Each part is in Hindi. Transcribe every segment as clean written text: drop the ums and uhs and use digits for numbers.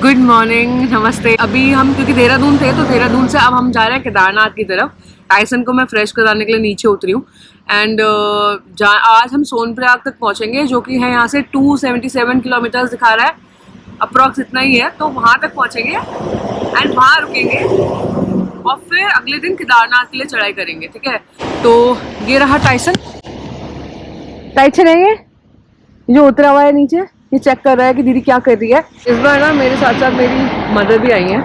गुड मॉर्निंग, नमस्ते। अभी हम क्योंकि देहरादून थे तो देहरादून से अब हम जा रहे हैं केदारनाथ की तरफ। टाइसन को मैं फ्रेश कराने के लिए नीचे उतरी हूँ एंड आज हम सोनप्रयाग तक पहुँचेंगे, जो कि है यहाँ से 277 किलोमीटर दिखा रहा है, अप्रॉक्स इतना ही है। तो वहाँ तक पहुँचेंगे एंड वहाँ रुकेंगे और फिर अगले दिन केदारनाथ के लिए चढ़ाई करेंगे। ठीक है, तो ये रहा टाइसन। टाइसन है ये जो उतरा हुआ है नीचे, ये चेक कर रहा है कि दीदी क्या कर रही है। इस बार ना मेरे साथ साथ मेरी मदर भी आई हैं,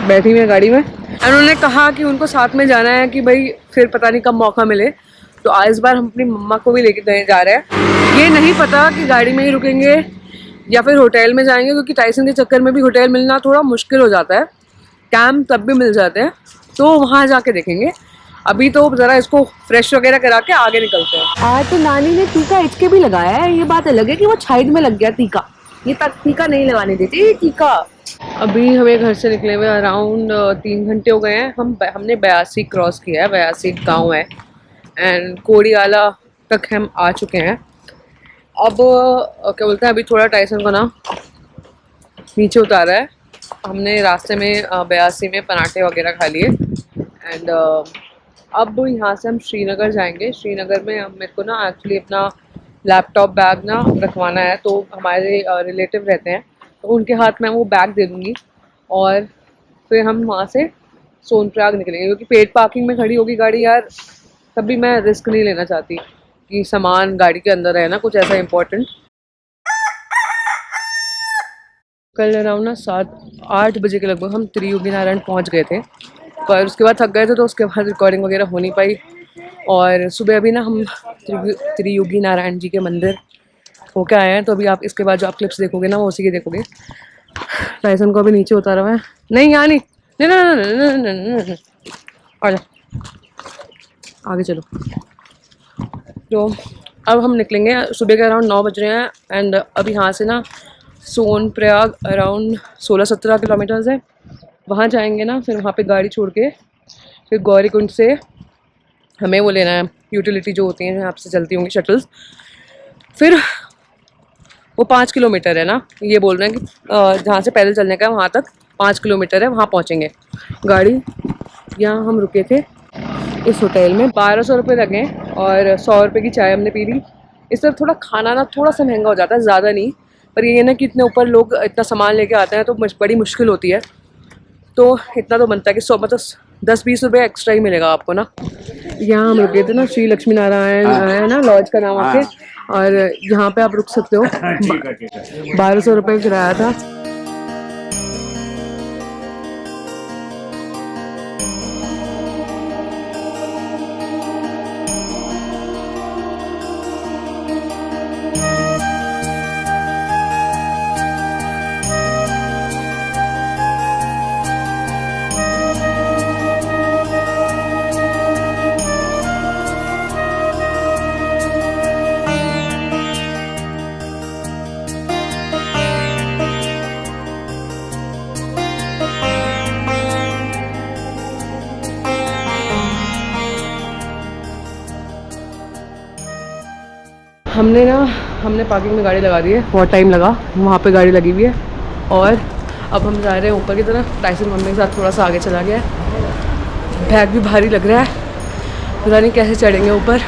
बैठी हुई है गाड़ी में। उन्होंने कहा कि उनको साथ में जाना है कि भाई फिर पता नहीं कब मौका मिले, तो इस बार हम अपनी मम्मा को भी लेके जा रहे हैं। ये नहीं पता कि गाड़ी में ही रुकेंगे या फिर होटल में जाएंगे, क्योंकि टाइसन के चक्कर में भी होटल मिलना थोड़ा मुश्किल हो जाता है। कैंप तब भी मिल जाते हैं, तो वहाँ जाके देखेंगे। अभी तो ज़रा इसको फ्रेश वगैरह करा के आगे निकलते हैं। आज तो नानी ने टीका इचके भी लगाया है। ये बात अलग है कि वो छाइड में लग गया टीका, ये तक टीका नहीं लगाने देती टीका। अभी हमें घर से निकले हुए अराउंड 3 घंटे हो गए हैं। हमने 82 क्रॉस किया है, 82 गाँव है एंड कोड़ीवाला तक हम आ चुके हैं। अब क्या बोलते हैं, अभी थोड़ा टाइसन को ना नीचे उतारा है हमने। रास्ते में 82 में पराठे वगैरह खा लिए एंड अब यहाँ से हम श्रीनगर जाएंगे। श्रीनगर में मेरे को ना एक्चुअली अपना लैपटॉप बैग ना रखवाना है, तो हमारे रिलेटिव रहते हैं, तो उनके हाथ में वो बैग दे दूँगी और फिर हम वहाँ से सोनप्रयाग निकलेंगे। क्योंकि पेड पार्किंग में खड़ी होगी गाड़ी यार, तभी मैं रिस्क नहीं लेना चाहती कि सामान गाड़ी के अंदर है ना, कुछ ऐसा इम्पोर्टेंट। कल अराउंड ना 7-8 बजे के लगभग हम त्रियोगी नारायण पहुँच गए थे, पर उसके बाद थक गए थे, तो उसके बाद रिकॉर्डिंग वगैरह हो नहीं पाई। और सुबह अभी ना हम त्रियोगी नारायण जी के मंदिर होके आए हैं, तो अभी आप इसके बाद जो आप क्लिप्स देखोगे ना वो उसी के देखोगे। टाइसन को अभी नीचे उतारा हुआ है। नहीं यहाँ नहीं, नहीं नहीं नहीं नहीं नहीं, आ जा, आगे चलो। तो अब हम निकलेंगे, सुबह के अराउंड 9 बज रहे हैं एंड अभी यहाँ से ना सोनप्रयाग अराउंड 16-17 किलोमीटर्स है। वहाँ जाएंगे ना, फिर वहाँ पे गाड़ी छोड़ के फिर गौरीकुंड से हमें वो लेना है, यूटिलिटी जो होती हैं यहाँ से चलती होंगी शटल्स। फिर वो 5 किलोमीटर है ना, ये बोल रहे हैं कि जहाँ से पैदल चलने का है वहाँ तक 5 किलोमीटर है, वहाँ पहुँचेंगे। गाड़ी यहाँ हम रुके थे इस होटल में, 1200 रुपये लगे और 100 रुपये की चाय हमने पी ली। इस तरफ थोड़ा खाना ना थोड़ा सा महंगा हो जाता है, ज़्यादा नहीं, पर ये ना कि इतने ऊपर लोग इतना सामान लेके आते हैं तो बड़ी मुश्किल होती है। तो इतना तो बनता है कि 100 मतलब 10-20 रुपये एक्स्ट्रा ही मिलेगा आपको ना। यहाँ हम रुके थे ना, श्री लक्ष्मी नारायण है ना लॉज का नाम आपके, और यहाँ पे आप रुक सकते हो। 1200 रुपये किराया था। हमने पार्किंग में गाड़ी लगा दी है, बहुत टाइम लगा, वहाँ पे गाड़ी लगी हुई है। और अब हम जा रहे हैं ऊपर की तरफ। टाइसन मम्मी के साथ थोड़ा सा आगे चला गया है, बैग भी भारी लग रहा है, पता नहीं कैसे चढ़ेंगे ऊपर।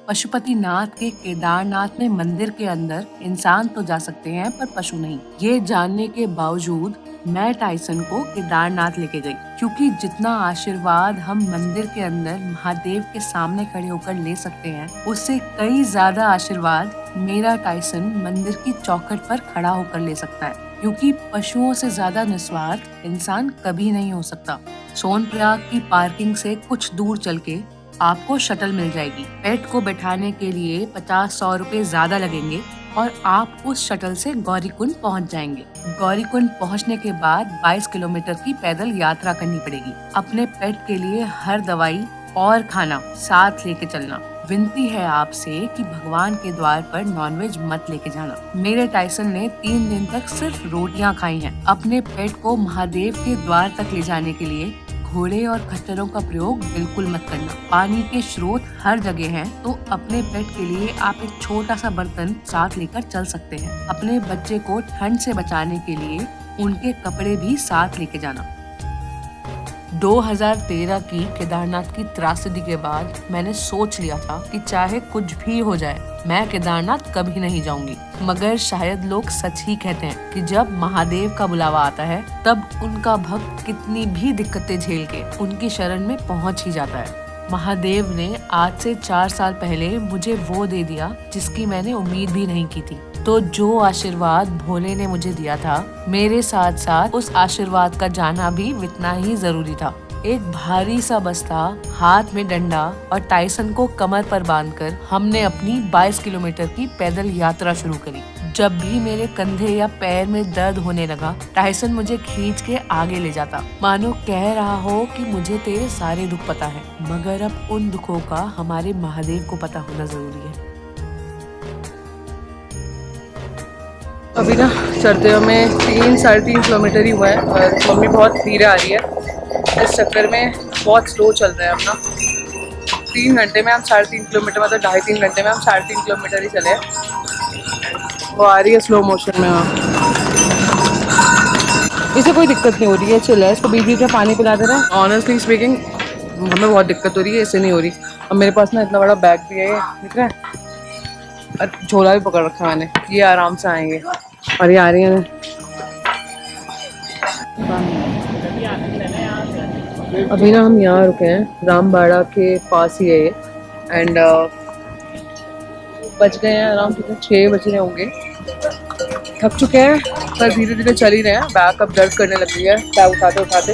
पशुपतिनाथ के केदारनाथ में मंदिर के अंदर इंसान तो जा सकते हैं पर पशु नहीं। ये जानने के बावजूद मैं टाइसन को केदारनाथ लेके गई, क्योंकि जितना आशीर्वाद हम मंदिर के अंदर महादेव के सामने खड़े होकर ले सकते हैं, उससे कई ज्यादा आशीर्वाद मेरा टाइसन मंदिर की चौखट पर खड़ा होकर ले सकता है। क्योंकि पशुओं से ज्यादा निस्वार्थ इंसान कभी नहीं हो सकता। सोनप्रयाग की पार्किंग से कुछ दूर चल के आपको शटल मिल जाएगी। पेट को बैठाने के लिए 50-100 रुपए ज्यादा लगेंगे और आप उस शटल से गौरीकुंड पहुंच जाएंगे। गौरीकुंड पहुंचने के बाद 22 किलोमीटर की पैदल यात्रा करनी पड़ेगी। अपने पेट के लिए हर दवाई और खाना साथ लेके चलना। विनती है आपसे कि भगवान के द्वार पर नॉनवेज मत लेके जाना। मेरे टाइसन ने 3 दिन तक सिर्फ रोटियां खाई हैं। अपने पेट को महादेव के द्वार तक ले जाने के लिए घोड़े और खच्चरों का प्रयोग बिल्कुल मत करना। पानी के स्रोत हर जगह हैं, तो अपने पेट के लिए आप एक छोटा सा बर्तन साथ लेकर चल सकते हैं। अपने बच्चे को ठंड से बचाने के लिए उनके कपड़े भी साथ लेके जाना। 2013 की केदारनाथ की त्रासदी के बाद मैंने सोच लिया था कि चाहे कुछ भी हो जाए, मैं केदारनाथ कभी नहीं जाऊंगी। मगर शायद लोग सच ही कहते हैं कि जब महादेव का बुलावा आता है, तब उनका भक्त कितनी भी दिक्कतें झेल के उनकी शरण में पहुंच ही जाता है। महादेव ने आज से 4 साल पहले मुझे वो दे दिया जिसकी मैंने उम्मीद भी नहीं की थी। तो जो आशीर्वाद भोले ने मुझे दिया था, मेरे साथ साथ उस आशीर्वाद का जाना भी उतना ही जरूरी था। एक भारी सा बस्ता, हाथ में डंडा और टाइसन को कमर पर बांधकर हमने अपनी 22 किलोमीटर की पैदल यात्रा शुरू करी। जब भी मेरे कंधे या पैर में दर्द होने लगा, टाइसन मुझे खींच के आगे ले जाता, मानो कह रहा हो कि मुझे तेरे सारे दुख पता है, मगर अब उन दुखों का हमारे महादेव को पता होना जरूरी है। अभी ना सर्दियों में 3-3.5 किलोमीटर ही हुआ है और मम्मी बहुत धीरे आ रही है। इस चक्कर में बहुत स्लो चल रहा है अपना। 3 घंटे में हम 3.5 किलोमीटर, मतलब 2.5-3 घंटे में हम 3.5 किलोमीटर ही चले। वो आ रही है स्लो मोशन में। हाँ, इसे कोई दिक्कत नहीं हो रही है, चिल है। इसको बीच बीच में पानी पिला दे रहे हैं। ऑनेस्टली स्पीकिंग हमें बहुत दिक्कत हो रही है, इससे नहीं हो रही। अब मेरे पास ना इतना बड़ा बैग भी है, दिख रहा है, और झोला भी पकड़ रखा है मैंने। ये आराम से आएंगे और ये आ रही है। अभी ना हम यहाँ रुके हैं, रामबाड़ा के पास ही है ये। एंड बज गए हैं अराउंड 6 बज रहे होंगे। थक चुके हैं पर धीरे धीरे चल ही रहे हैं। बैक अब दर्द करने लग गई है बैग उठाते उठाते।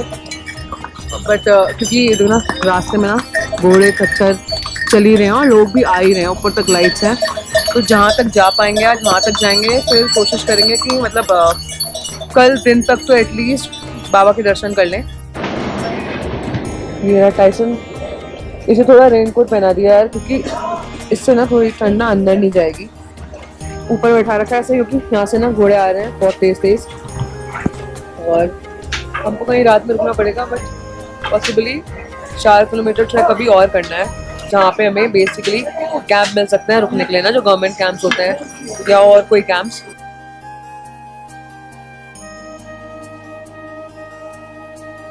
बट क्योंकि ना रास्ते में ना घोड़े खच्चर चल ही रहे हैं और लोग भी आ ही रहे हैं, ऊपर तक लाइट्स हैं। तो जहाँ तक जा पाएंगे आज वहाँ तक जाएंगे। फिर कोशिश करेंगे कि मतलब कल दिन तक तो एटलीस्ट बाबा के दर्शन कर लें। ये टाइसन, इसे थोड़ा रेनकोट पहना दिया यार, क्योंकि इससे ना थोड़ी ठंड ना अंदर नहीं जाएगी। ऊपर बैठा रखा है ऐसे, क्योंकि यहाँ से ना घोड़े आ रहे हैं बहुत तेज तेज और हमको कहीं रात में रुकना पड़ेगा। बट पॉसिबली 4 किलोमीटर ट्रैक अभी और करना है, जहाँ पे हमें बेसिकली कैंप मिल सकते हैं रुकने के लिए ना, जो गवर्नमेंट कैंप्स होते हैं या और कोई कैंप्स।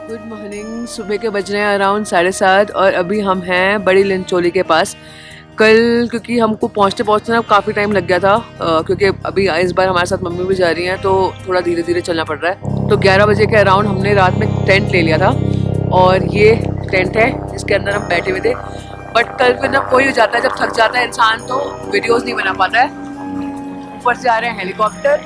Good morning. सुबह के बज रहे हैं अराउंड 7:30 और अभी हम हैं बड़ी लिंचोली के पास। कल क्योंकि हमको पहुँचते पहुँचते ना काफ़ी टाइम लग गया था, क्योंकि अभी इस बार हमारे साथ मम्मी भी जा रही हैं, तो थोड़ा धीरे धीरे चलना पड़ रहा है। तो 11 बजे के अराउंड हमने रात में टेंट ले लिया था और ये टेंट है जिसके अंदर हम बैठे हुए थे। बट कल फिर ना कोई हो जाता है, जब थक जाता है इंसान तो वीडियोस नहीं बना पाता है। ऊपर से आ रहे हैं हेलीकॉप्टर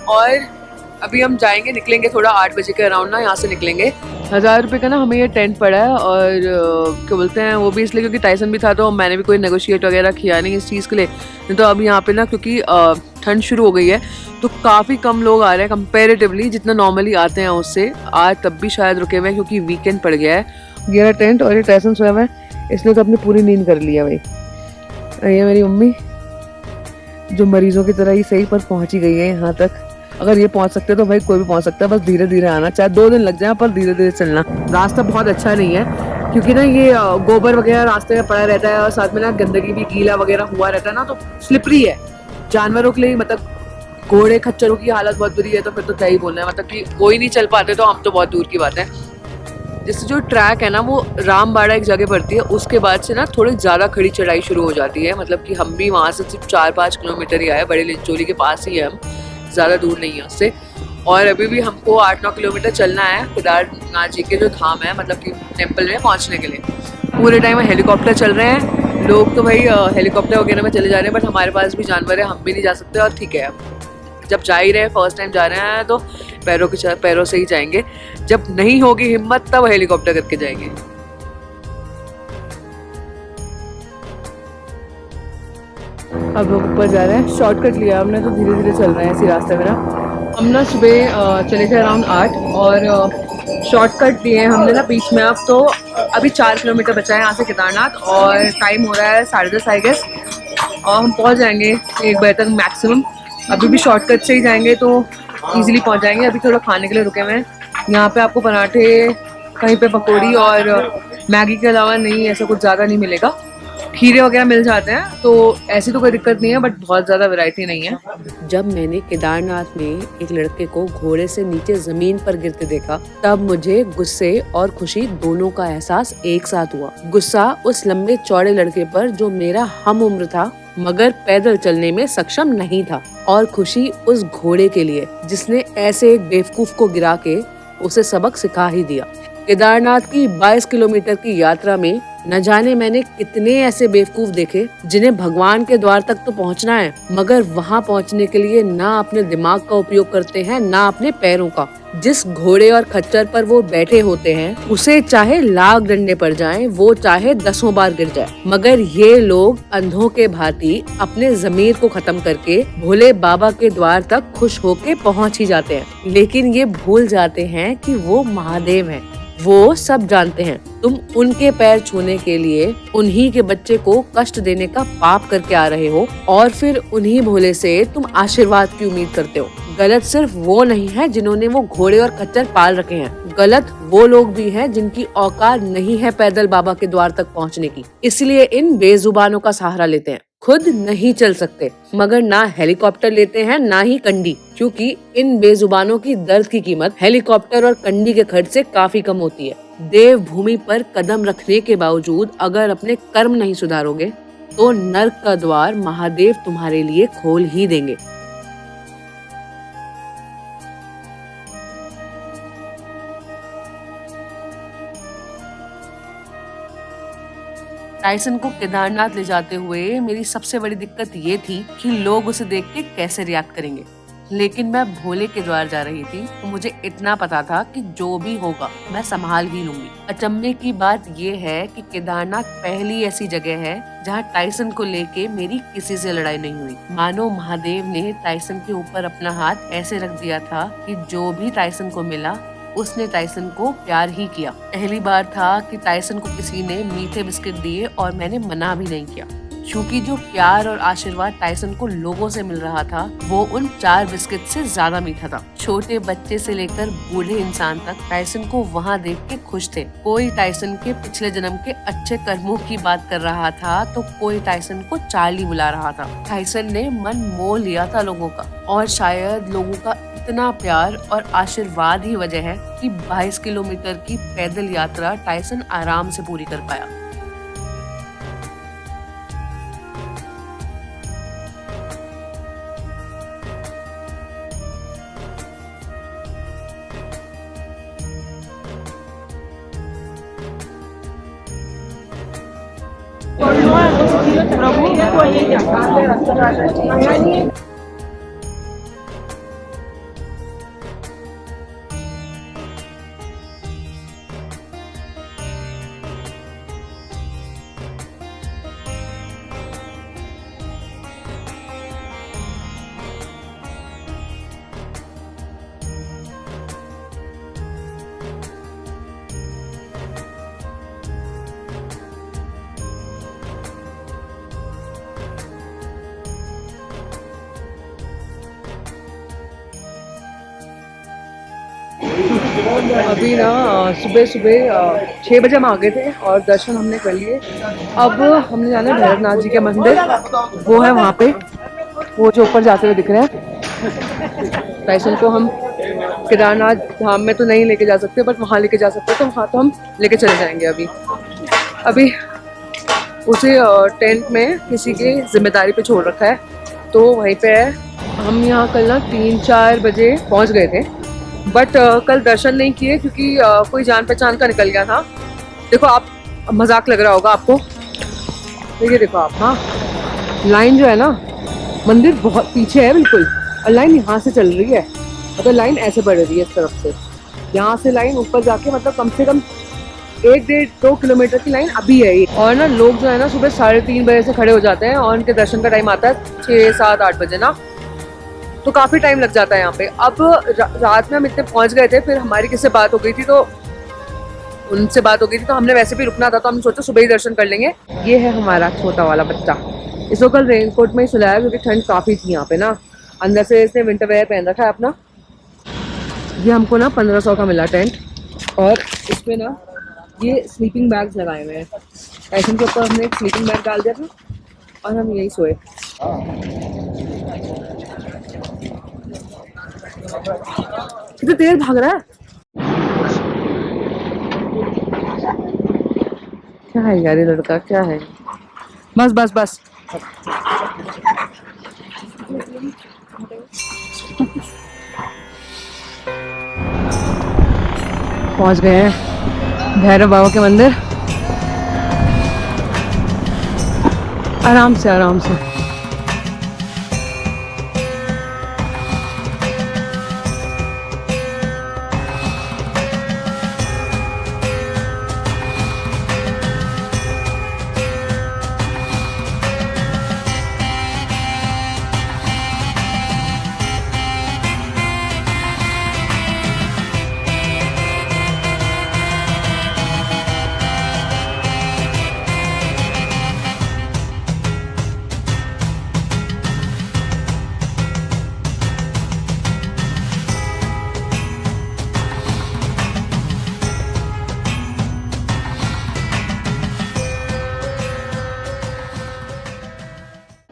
और अभी हम जाएंगे, निकलेंगे थोड़ा 8 बजे के अराउंड ना यहाँ से निकलेंगे। 1000 रुपये का ना हमें ये टेंट पड़ा है और क्या बोलते हैं, वो भी इसलिए क्योंकि टाइसन भी था तो मैंने भी कोई नेगोशिएट वगैरह किया नहीं इस चीज़ के लिए। नहीं तो अब यहाँ पे ना क्योंकि ठंड शुरू हो गई है तो काफ़ी कम लोग आ रहे हैं कंपेरेटिवली, जितना नॉर्मली आते हैं उससे। आज तब भी शायद रुके हुए हैं क्योंकि वीकेंड पड़ गया है। ये टेंट और ये टाइसन सोया हुआ है, इसलिए तो अपनी पूरी नींद कर लिया भाई। ये मेरी मम्मी जो मरीजों की तरह ही सही पर पहुँच ही गई है यहाँ तक। अगर ये पहुंच सकते हैं तो भाई कोई भी पहुंच सकता है, बस धीरे धीरे आना, चाहे 2 दिन लग जाए पर धीरे धीरे चलना। रास्ता बहुत अच्छा नहीं है क्योंकि ना ये गोबर वगैरह रास्ते में पड़ा रहता है और साथ में ना गंदगी भी गीला वगैरह हुआ रहता है ना, तो स्लिपरी है जानवरों के लिए। मतलब घोड़े खच्चरों की हालत बहुत बुरी है, तो फिर तो क्या ही बोलना है। मतलब कि कोई नहीं चल पाते तो हम तो बहुत दूर की बात है। जैसे जो ट्रैक है ना वो रामबाड़ा एक जगह पड़ती है, उसके बाद से ना थोड़ी ज़्यादा खड़ी चढ़ाई शुरू हो जाती है। मतलब कि हम भी वहाँ से सिर्फ 4-5 किलोमीटर ही आए, बड़े लिंचोली के पास ही है हम, ज़्यादा दूर नहीं है उससे। और अभी भी हमको 8-9 किलोमीटर चलना है केदारनाथ जी के जो धाम है, मतलब कि टेम्पल में पहुंचने के लिए। पूरे टाइम हेलीकॉप्टर चल रहे हैं, लोग तो भाई हेलीकॉप्टर वगैरह में चले जा रहे हैं, बट हमारे पास भी जानवर है, हम भी नहीं जा सकते। और ठीक है, जब जा ही रहे हैं, फर्स्ट टाइम जा रहे हैं तो पैरों से ही जाएंगे। जब नहीं होगी हिम्मत तब हेलीकॉप्टर करके जाएंगे। अब लोग ऊपर जा रहे हैं, शॉर्टकट लिया हमने तो धीरे धीरे चल रहे हैं इसी रास्ते में ना। हम ना सुबह चले थे अराउंड 8 और शॉर्टकट लिए हमने ना बीच में। अब तो अभी 4 किलोमीटर बचा है यहाँ से केदारनाथ और टाइम हो रहा है 10:30 आई गेस, और हम पहुँच जाएंगे 1 बजे तक मैक्सिमम। अभी भी शॉर्टकट से ही जाएंगे तो ईजिली पहुँच जाएंगे। अभी थोड़ा खाने के लिए रुके हुए हैं, यहाँ पे आपको पराठे, कहीं पे पकौड़ी और मैगी के अलावा नहीं, ऐसा कुछ ज़्यादा नहीं मिलेगा। खीरे वगैरह मिल जाते हैं, तो ऐसी तो कोई दिक्कत नहीं है, बट बहुत ज़्यादा वैरायटी नहीं है। जब मैंने केदारनाथ में एक लड़के को घोड़े से नीचे जमीन पर गिरते देखा, तब मुझे गुस्से और खुशी दोनों का एहसास एक साथ हुआ। गुस्सा उस लंबे चौड़े लड़के पर जो मेरा हम उम्र था मगर पैदल चलने में सक्षम नहीं था, और खुशी उस घोड़े के लिए जिसने ऐसे एक बेवकूफ को गिरा के उसे सबक सिखा ही दिया। केदारनाथ की 22 किलोमीटर की यात्रा में न जाने मैंने कितने ऐसे बेवकूफ देखे जिन्हें भगवान के द्वार तक तो पहुंचना है, मगर वहां पहुंचने के लिए ना अपने दिमाग का उपयोग करते हैं ना अपने पैरों का। जिस घोड़े और खच्चर पर वो बैठे होते हैं उसे चाहे लाख डंडे पड़ जाएं, वो चाहे 10 बार गिर जाए, मगर ये लोग अंधों के भांति अपने जमीर को खत्म करके भोले बाबा के द्वार तक खुश होके पहुंच ही जाते हैं। लेकिन ये भूल जाते हैं कि वो महादेव हैं। वो सब जानते हैं तुम उनके पैर छूने के लिए उन्हीं के बच्चे को कष्ट देने का पाप करके आ रहे हो, और फिर उन्हीं भोले से तुम आशीर्वाद की उम्मीद करते हो। गलत सिर्फ वो नहीं है जिन्होंने वो घोड़े और खच्चर पाल रखे हैं, गलत वो लोग भी हैं जिनकी औकात नहीं है पैदल बाबा के द्वार तक पहुंचने की, इसलिए इन बेजुबानों का सहारा लेते हैं। खुद नहीं चल सकते, मगर ना हेलीकॉप्टर लेते हैं ना ही कंडी, क्योंकि इन बेजुबानों की दर्द की कीमत हेलीकॉप्टर और कंडी के खर्च से काफी कम होती है। देव भूमि पर कदम रखने के बावजूद अगर अपने कर्म नहीं सुधारोगे तो नर्क का द्वार महादेव तुम्हारे लिए खोल ही देंगे। टाइसन को केदारनाथ ले जाते हुए मेरी सबसे बड़ी दिक्कत ये थी कि लोग उसे देख के कैसे रिएक्ट करेंगे। लेकिन मैं भोले के द्वार जा रही थी, तो मुझे इतना पता था कि जो भी होगा मैं संभाल ही लूंगी। अचंभे की बात ये है कि केदारनाथ पहली ऐसी जगह है जहाँ टाइसन को लेके मेरी किसी से लड़ाई नहीं हुई। मानो महादेव ने टाइसन के ऊपर अपना हाथ ऐसे रख दिया था कि जो भी टाइसन को मिला उसने टाइसन को प्यार ही किया। पहली बार था कि टाइसन को किसी ने मीठे बिस्किट दिए और मैंने मना भी नहीं किया, क्योंकि जो प्यार और आशीर्वाद टाइसन को लोगों से मिल रहा था वो उन 4 बिस्किट से ज्यादा मीठा था। छोटे बच्चे से लेकर बूढ़े इंसान तक टाइसन को वहाँ देख के खुश थे। कोई टाइसन के पिछले जन्म के अच्छे कर्मों की बात कर रहा था तो कोई टाइसन को चार्ली बुला रहा था। टाइसन ने मन मोह लिया था लोगों का, और शायद लोगों का इतना प्यार और आशीर्वाद ही वजह है कि 22 किलोमीटर की पैदल यात्रा टाइसन आराम से पूरी कर पाया। अभी ना सुबह सुबह 6 बजे हम आ गए थे और दर्शन हमने कर लिए। अब हमने जाना है भैरवनाथ जी के मंदिर, वो है वहाँ पे, वो जो ऊपर जाते हुए दिख रहे हैं। टाइसन को हम केदारनाथ धाम में तो नहीं लेके जा सकते, बट वहाँ लेके जा सकते, तो वहाँ तो हम लेके चले जाएंगे। अभी उसे टेंट में किसी की जिम्मेदारी पे छोड़ रखा है, तो वहीं पे है। हम यहाँ कल ना 3-4 बजे पहुँच गए थे, बट कल दर्शन नहीं किए क्योंकि कोई जान पहचान का निकल गया था। देखो आप, मजाक लग रहा होगा आपको, देखिए देखो आप, हाँ लाइन जो है ना, मंदिर बहुत पीछे है बिल्कुल, और लाइन यहाँ से चल रही है, मतलब लाइन ऐसे बढ़ रही है इस तरफ से, यहाँ से लाइन ऊपर जाके मतलब कम से कम 1-1.5-2 किलोमीटर की लाइन अभी है। और ना लोग जो है ना सुबह 3:30 बजे से खड़े हो जाते हैं, और उनके दर्शन का टाइम आता है 6-7-8 बजे ना, तो काफ़ी टाइम लग जाता है यहाँ पे। अब रात में हम इतने पहुँच गए थे, फिर हमारी किससे बात हो गई थी, तो उनसे बात हो गई थी, तो हमने वैसे भी रुकना था, तो हमने सोचा सुबह ही दर्शन कर लेंगे। ये है हमारा छोटा वाला बच्चा, इसको कल रेनकोट में ही सुलाया क्योंकि ठंड काफ़ी थी यहाँ पे ना, अंदर से इसने विंटर वेयर पहन रखा है अपना। ये हमको ना 1500 का मिला टेंट, और इसमें ना ये स्लीपिंग बैग्स लगाए हुए हैं। टाइसन के ऊपर हमने एक स्लीपिंग बैग डाल दिया था और हम यही सोए। कितना तेज भाग रहा है। क्या है यार ये लड़का, क्या है। बस बस बस। पहुंच गए हैं भैरव बाबा के मंदिर। आराम से आराम से।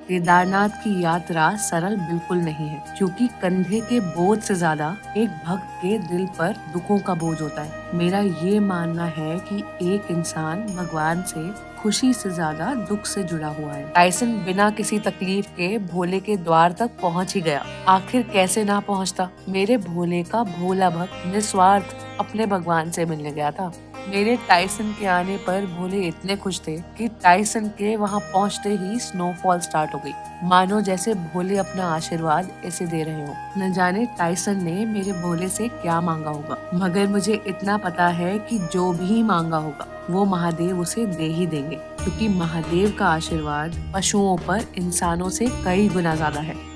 केदारनाथ की यात्रा सरल बिल्कुल नहीं है, क्योंकि कंधे के बोझ से ज्यादा एक भक्त के दिल पर दुखों का बोझ होता है। मेरा ये मानना है कि एक इंसान भगवान से खुशी से ज्यादा दुख से जुड़ा हुआ है। टाइसन बिना किसी तकलीफ के भोले के द्वार तक पहुंच ही गया। आखिर कैसे ना पहुंचता। मेरे भोले का भोला भक्त निस्वार्थ अपने भगवान से मिलने गया था। मेरे टाइसन के आने पर भोले इतने खुश थे कि टाइसन के वहां पहुंचते ही स्नोफॉल स्टार्ट हो गई, मानो जैसे भोले अपना आशीर्वाद इसे दे रहे हो। न जाने टाइसन ने मेरे भोले से क्या मांगा होगा, मगर मुझे इतना पता है कि जो भी मांगा होगा वो महादेव उसे दे ही देंगे, क्योंकि महादेव का आशीर्वाद पशुओं पर इंसानों से कई गुना ज्यादा है।